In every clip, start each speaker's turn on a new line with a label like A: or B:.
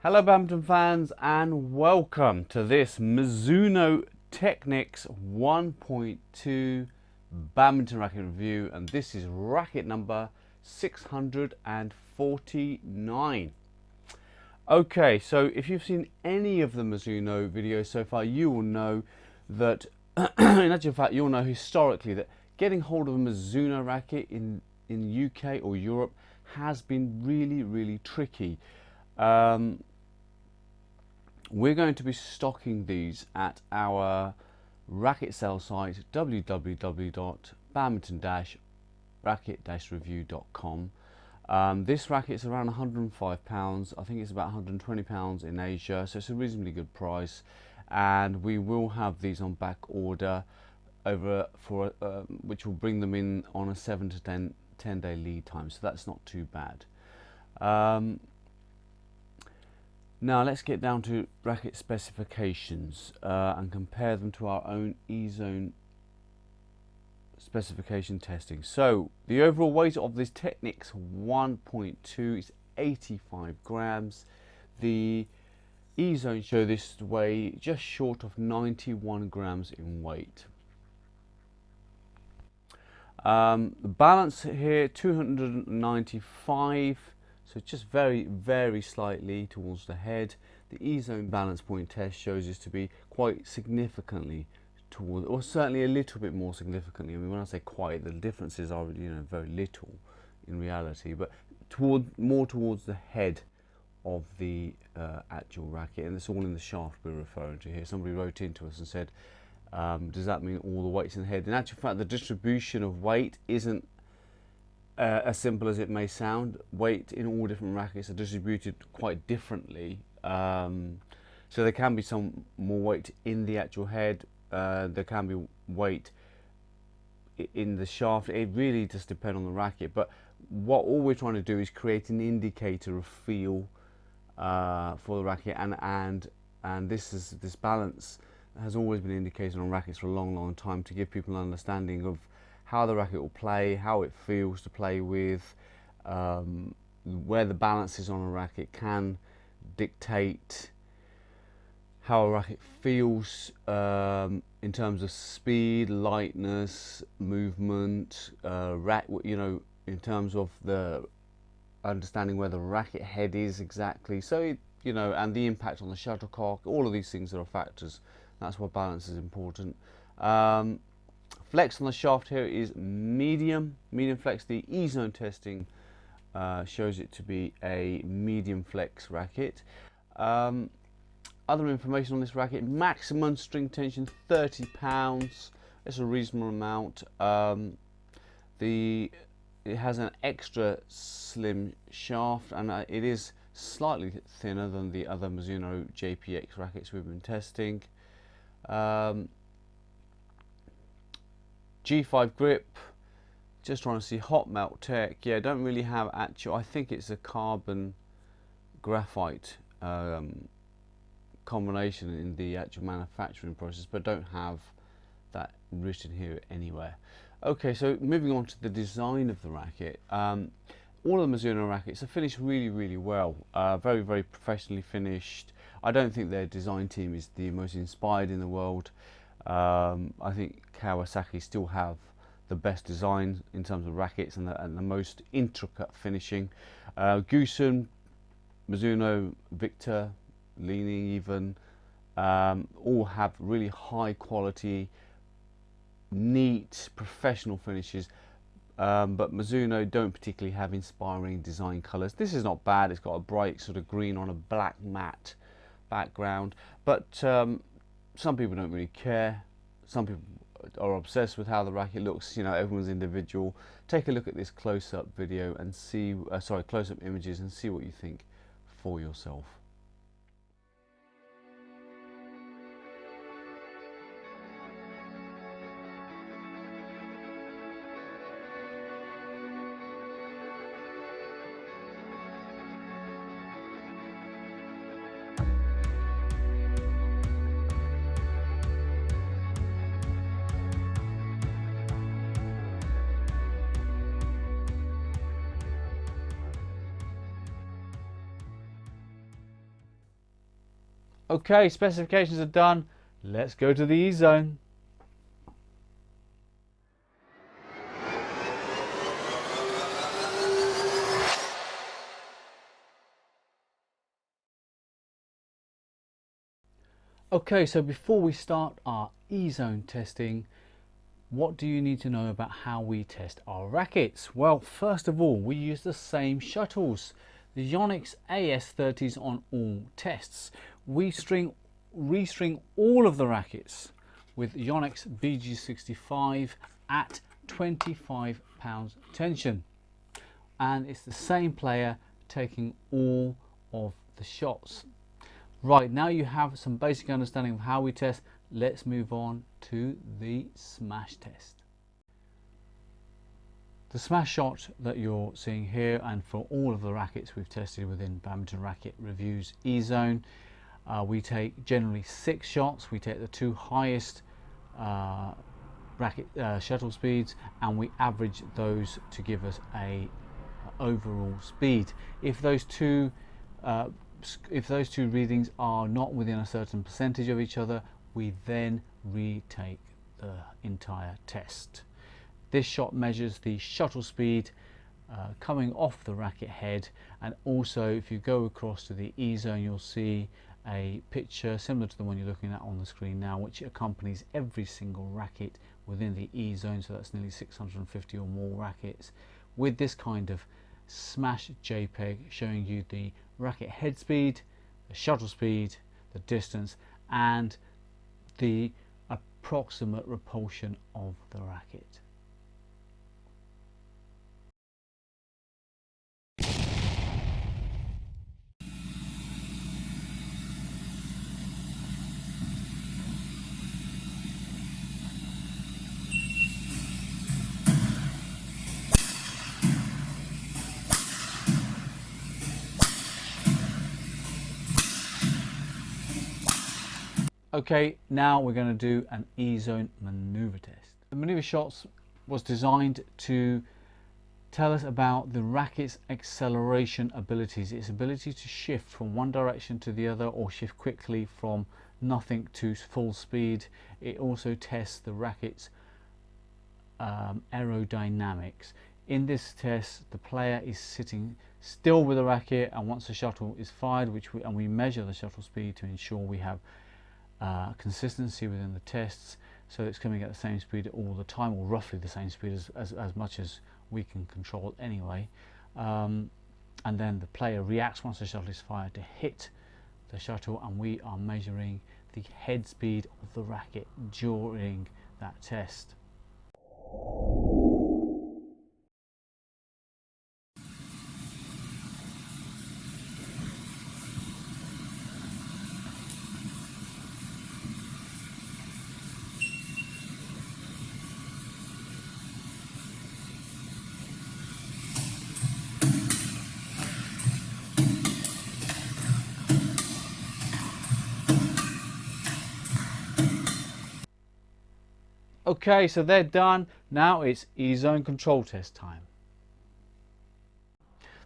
A: Hello badminton fans and welcome to this Mizuno Technix 1.2 Badminton Racket review, and this is racket number 649. Okay, so if you've seen any of the Mizuno videos so far, you will know that in actual fact you'll know historically that getting hold of a Mizuno racket in UK or Europe has been really tricky. We're going to be stocking these at our racket sale site www.badminton-racket-review.com. This racket's around £105. I think it's about £120 in Asia, so it's a reasonably good price, and we will have these on back order which will bring them in on a 7 to 10 day lead time, so that's not too bad. Now let's get down to racket specifications and compare them to our own E-Zone specification testing. So the overall weight of this Technix 1.2 is 85 grams. The E-Zone show this to weigh just short of 91 grams in weight. The balance here 295. So just very slightly towards the head. The E-Zone balance point test shows this to be quite significantly towards, or certainly a little bit more significantly. I mean, when I say quite, the differences are, very little in reality, but more towards the head of the actual racket, and it's all in the shaft we're referring to here. Somebody wrote into us and said, does that mean all the weight's in the head? In actual fact, the distribution of weight isn't as simple as it may sound. Weight in all different rackets are distributed quite differently, so there can be some more weight in the actual head, there can be weight in the shaft. It really just depends on the racket, but all we're trying to do is create an indicator of feel for the racket, and this balance has always been indicated on rackets for a long time to give people an understanding of how the racket will play, how it feels to play with. Where the balance is on a racket can dictate how a racket feels in terms of speed, lightness, movement, in terms of the understanding where the racket head is exactly. So and the impact on the shuttlecock. All of these things are factors. That's why balance is important. Flex on the shaft here is medium flex. The E-Zone testing shows it to be a medium flex racket. Other information on this racket: maximum string tension 30 pounds. It's a reasonable amount. It has an extra slim shaft, and it is slightly thinner than the other Mizuno JPX rackets we've been testing. G5 grip, just trying to see hot melt tech. Yeah, don't really have actual, I think it's a carbon graphite combination in the actual manufacturing process, but don't have that written here anywhere. Okay, so moving on to the design of the racket. All of the Mizuno rackets are finished really well, very professionally finished. I don't think their design team is the most inspired in the world. I think Kawasaki still have the best design in terms of rackets and the most intricate finishing. Goosen, Mizuno, Victor, Leaning even, all have really high quality, neat, professional finishes. But Mizuno don't particularly have inspiring design colours. This is not bad. It's got a bright sort of green on a black matte background, but some people don't really care. Some people are obsessed with how the racket looks. Everyone's individual. Take a look at this close-up video and see, close-up images, and see what you think for yourself. Okay, specifications are done. Let's go to the E-zone. Okay, so before we start our E-zone testing, what do you need to know about how we test our rackets? Well, first of all, we use the same shuttles, the Yonex AS30s on all tests. We re-string all of the rackets with Yonex BG65 at 25 pounds tension, and it's the same player taking all of the shots. Right, now you have some basic understanding of how we test. Let's move on to the smash test. The smash shot that you're seeing here, and for all of the rackets we've tested within Badminton Racket Reviews E-zone, we take generally 6 shots. We take the 2 highest racket shuttle speeds, and we average those to give us a overall speed. If those two readings are not within a certain percentage of each other, we then retake the entire test. This shot measures the shuttle speed coming off the racket head, and also if you go across to the E-zone, you'll see a picture similar to the one you're looking at on the screen now, which accompanies every single racket within the E-zone, so that's nearly 650 or more rackets, with this kind of smash JPEG showing you the racket head speed, the shuttle speed, the distance, and the approximate repulsion of the racket. Okay, now we're going to do an E-zone maneuver test. The maneuver shots was designed to tell us about the racket's acceleration abilities, its ability to shift from one direction to the other or shift quickly from nothing to full speed. It also tests the racket's aerodynamics. In this test, the player is sitting still with the racket, and once the shuttle is fired, we measure the shuttle speed to ensure we have consistency within the tests, so it's coming at the same speed all the time, or roughly the same speed as much as we can control anyway. And then the player reacts once the shuttle is fired to hit the shuttle, and we are measuring the head speed of the racket during that test. Okay, so they're done. Now it's E-zone control test time.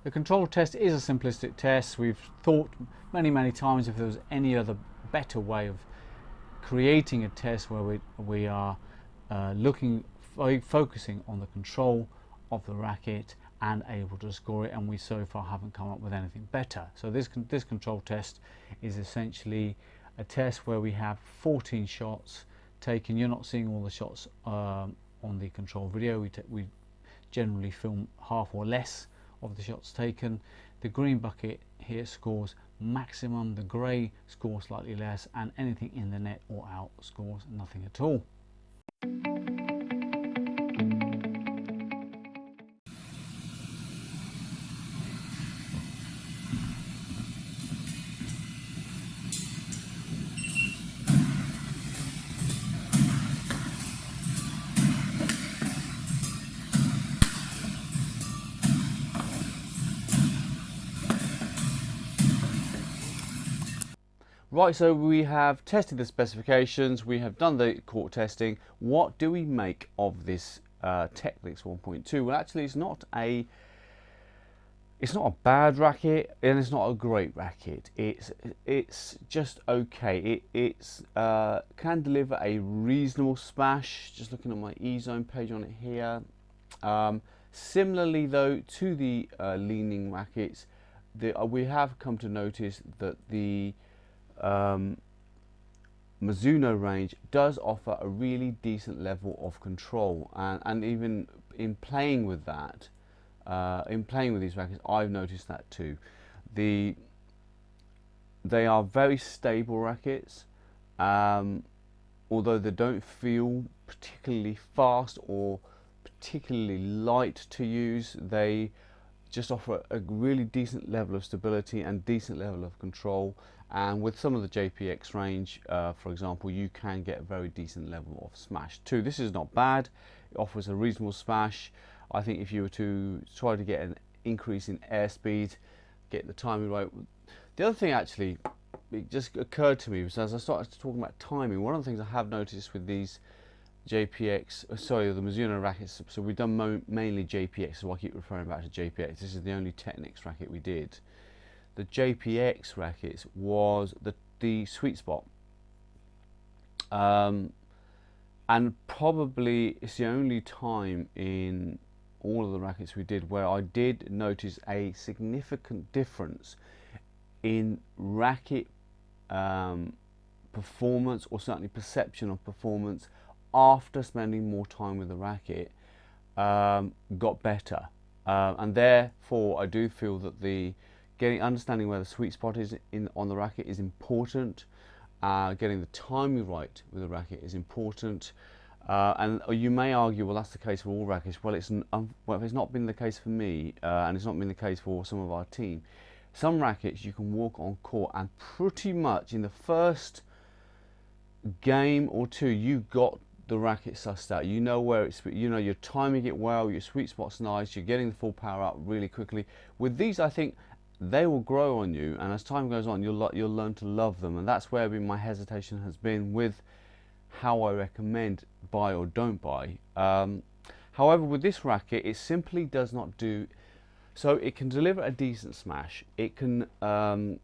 A: The control test is a simplistic test. We've thought many times if there was any other better way of creating a test where we are focusing on the control of the racket and able to score it, and we so far haven't come up with anything better. So this control test is essentially a test where we have 14 shots taken. You're not seeing all the shots on the control video. We generally film half or less of the shots taken. The green bucket here scores maximum, the grey scores slightly less, and anything in the net or out scores nothing at all. Right, so we have tested the specifications, we have done the court testing. What do we make of this Technix 1.2? Well, actually, it's It's not a bad racket and it's not a great racket. It's just okay. It's can deliver a reasonable smash. Just looking at my E-zone page on it here. Similarly though to the leaning rackets, we have come to notice that the Mizuno range does offer a really decent level of control, and even in playing with that, in playing with these rackets, I've noticed that too. They are very stable rackets, although they don't feel particularly fast or particularly light to use. They just offer a really decent level of stability and decent level of control, and with some of the JPX range, for example, you can get a very decent level of smash too. This is not bad. It offers a reasonable smash. I think if you were to try to get an increase in airspeed, get the timing right. The other thing actually, it just occurred to me was as I started talking about timing, one of the things I have noticed with these JPX, sorry, the Mizuno rackets, so we've done mainly JPX, so I keep referring back to JPX. This is the only Technix racket we did. The JPX rackets was the sweet spot, and probably it's the only time in all of the rackets we did where I did notice a significant difference in racket performance, or certainly perception of performance, after spending more time with the racket. Got better, and therefore I do feel that the understanding where the sweet spot is on the racket is important. Getting the timing right with the racket is important, and you may argue, well, that's the case for all rackets. Well, it's not been the case for me, and it's not been the case for some of our team. Some rackets you can walk on court and pretty much in the first game or two you got the racket sussed out. You know where it's, you know you're timing it well, your sweet spot's nice, you're getting the full power up really quickly. With these, I think they will grow on you, and as time goes on, you'll learn to love them, and that's where my hesitation has been with how I recommend buy or don't buy. However, with this racket, it simply does not do. So it can deliver a decent smash. It can, and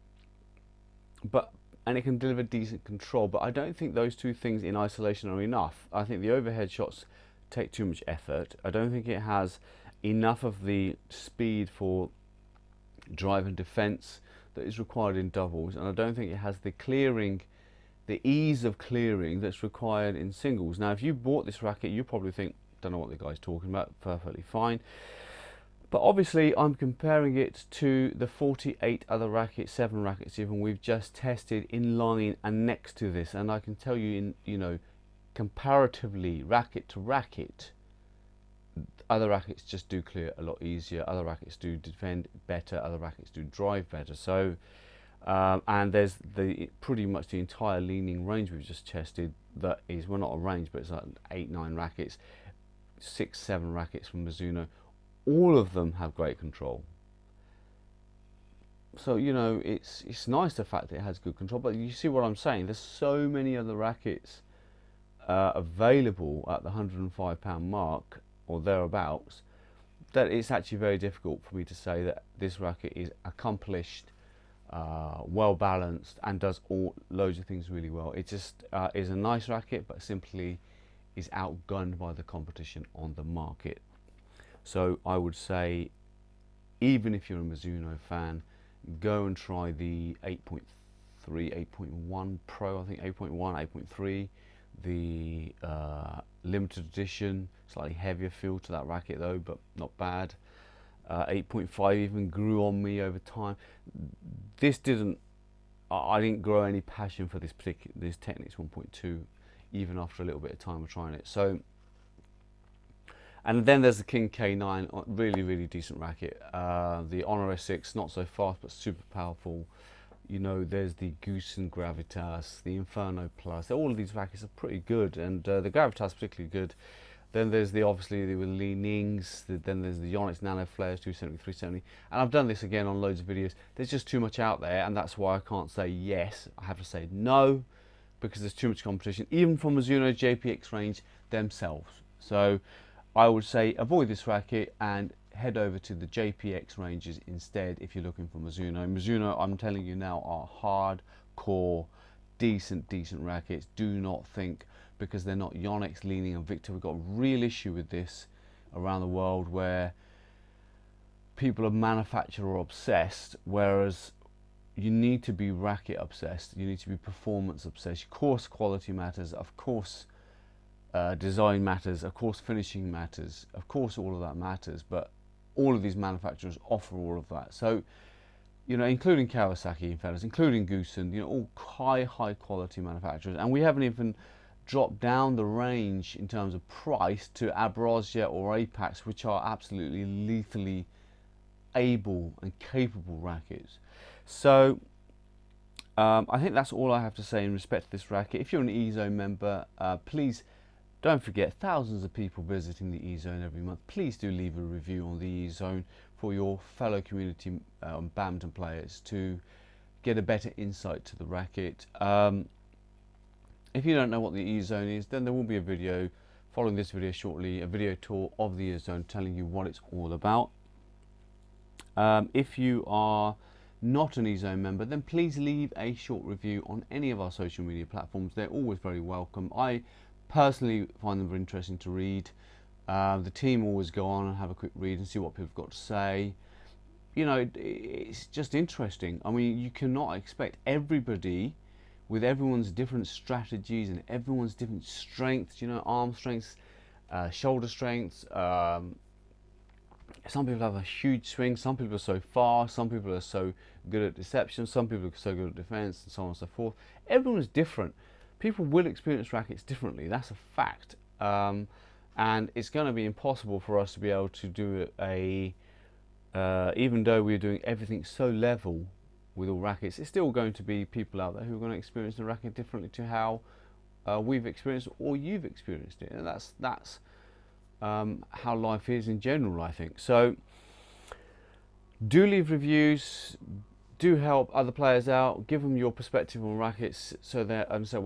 A: it can deliver decent control. But I don't think those two things in isolation are enough. I think the overhead shots take too much effort. I don't think it has enough of the speed for drive and defense that is required in doubles, and I don't think it has the clearing, the ease of clearing that's required in singles. Now, if you bought this racket, you probably think, don't know what the guy's talking about, perfectly fine. But obviously, I'm comparing it to the 48 other rackets, 7 rackets even, we've just tested in line and next to this, and I can tell you, comparatively, racket to racket, other rackets just do clear a lot easier, other rackets do defend better, other rackets do drive better. So, and there's pretty much the entire leaning range we've just tested. That is, well, not a range, but it's like 8-9 rackets, 6-7 rackets from Mizuno. All of them have great control. So, it's nice the fact that it has good control, but you see what I'm saying? There's so many other rackets available at the £105 mark or thereabouts, that it's actually very difficult for me to say that this racket is accomplished, well balanced, and does loads of things really well. It just is a nice racket, but simply is outgunned by the competition on the market. So I would say, even if you're a Mizuno fan, go and try the 8.3, 8.1 Pro, I think 8.1, 8.3, the limited edition, slightly heavier feel to that racket though, but not bad. 8.5 even grew on me over time. This didn't, I didn't grow any passion for this Technix 1.2 even after a little bit of time of trying it. So, and then there's the King K9, really decent racket. The Honor S6, not so fast but super powerful. There's the Goose and Gravitas, the Inferno Plus. All of these rackets are pretty good, and the Gravitas particularly good. Then there's obviously the Leanings. Then there's the Onyx Nano Flares 270, 370. And I've done this again on loads of videos. There's just too much out there, and that's why I can't say yes. I have to say no, because there's too much competition, even from Mizuno JPX range themselves. So I would say avoid this racket and head over to the JPX ranges instead if you're looking for Mizuno. Mizuno, I'm telling you now, are hardcore, decent rackets. Do not think because they're not Yonex, Leaning and Victor. We've got a real issue with this around the world where people are manufacturer obsessed, whereas you need to be racket obsessed, you need to be performance obsessed. Of course quality matters, of course design matters, of course finishing matters, of course all of that matters, but all of these manufacturers offer all of that. So, you know, including Kawasaki, in fairness, including Goosen, you know, all high quality manufacturers. And we haven't even dropped down the range in terms of price to Abrosja or Apex, which are absolutely lethally able and capable rackets. So I think that's all I have to say in respect to this racket. If you're an E-Zone member, please don't forget, thousands of people visiting the E-Zone every month. Please do leave a review on the E-Zone for your fellow community badminton players to get a better insight to the racket. If you don't know what the E-Zone is, then there will be a video following this video shortly, a video tour of the E-Zone telling you what it's all about. If you are not an E-Zone member, then please leave a short review on any of our social media platforms. They're always very welcome. I personally find them very interesting to read. The team always go on and have a quick read and see what people have got to say. You know, it's just interesting. I mean, you cannot expect everybody, with everyone's different strategies and everyone's different strengths, you know, arm strengths, shoulder strengths. Some people have a huge swing, some people are so fast, some people are so good at deception, some people are so good at defense, and so on and so forth. Everyone is different. People will experience rackets differently, that's a fact. And it's going to be impossible for us to be able to do even though we're doing everything so level with all rackets, it's still going to be people out there who are going to experience the racket differently to how we've experienced or you've experienced it. And that's how life is in general, I think. So do leave reviews, do help other players out, give them your perspective on rackets so they understand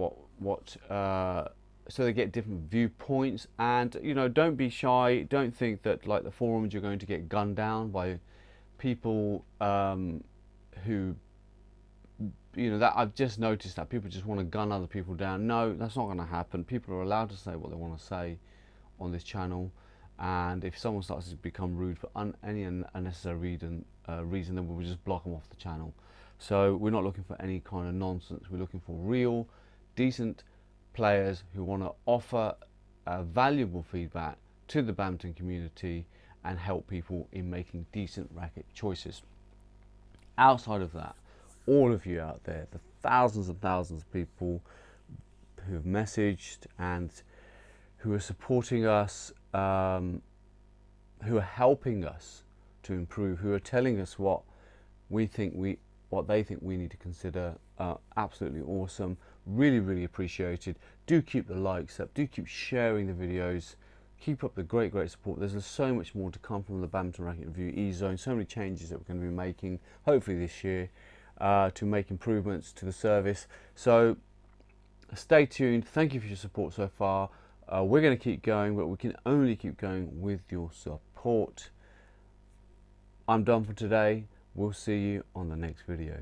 A: so they get different viewpoints. And you know, don't be shy, don't think that like the forums you're going to get gunned down by people who, you know, that I've just noticed that people just want to gun other people down. No, that's not going to happen. People are allowed to say what they want to say on this channel, and if someone starts to become rude for any unnecessary reason, then we'll just block them off the channel. So we're not looking for any kind of nonsense. We're looking for real, decent players who want to offer valuable feedback to the badminton community and help people in making decent racket choices. Outside of that, all of you out there, the thousands and thousands of people who have messaged and who are supporting us, who are helping us to improve, who are telling us what they think we need to consider, absolutely awesome. Really appreciated. Do keep the likes up, do keep sharing the videos, keep up the great support. There's so much more to come from the Badminton Racket Review E-Zone, so many changes that we're going to be making hopefully this year to make improvements to the service. So stay tuned. Thank you for your support so far. We're going to keep going, but we can only keep going with your support. I'm done for today. We'll see you on the next video.